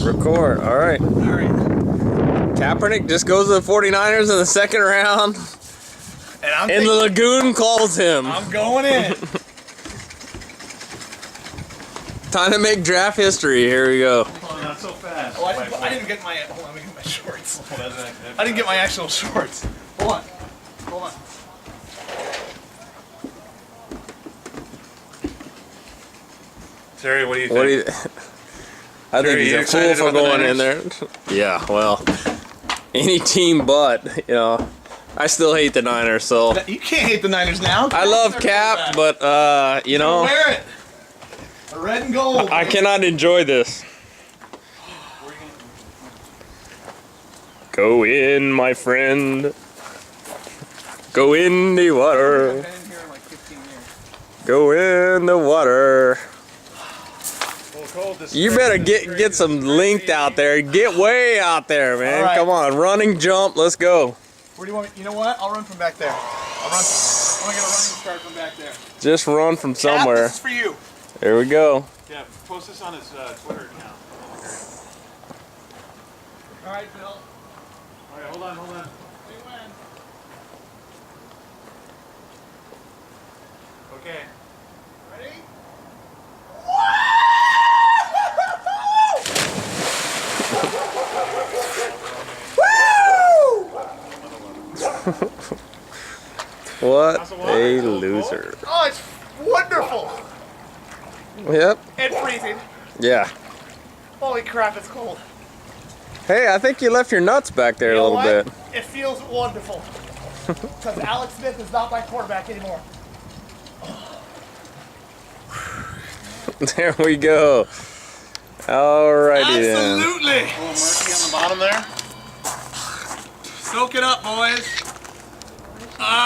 Record. All right. All right. Kaepernick just goes to the 49ers in the second round. And the Lagoon calls him. I'm going in. Time to make draft history. Here we go. Oh, not so fast. Oh, I didn't get my. Hold on, let me get my shorts. I didn't get my actual shorts. Hold on. Hold on. Terry, what do you think? What do you? I think Terry, he's you a fool excited for about the going in there. Yeah, well, any team but, you know, I still hate the Niners, so. You can't hate the Niners now. I love Cap, but, you know. Wear it. A red and gold. I cannot enjoy this. Go in, my friend. Go in the water. I've been in here in like 15 years. Go in the water. Well, You better get some length out there. Get way out there, man. Right. Come on, running jump. Let's go. Where do you want me? You know what? I'll run from back there. I'll run. I want to get a running start from back there. Just run from somewhere. Cap, this is for you. There we go. Yeah, post this on his Twitter account. All right, Phil. All right, hold on. We win. Okay. Ready? What a loser. Oh, it's wonderful. Yep. And freezing. Yeah. Holy crap, it's cold. Hey, I think you left your nuts back there You a know little what? bit. It feels wonderful. Because Alex Smith is not my quarterback anymore. There we go. Alrighty then. Absolutely. A little murky on the bottom there. Soak it up, boys.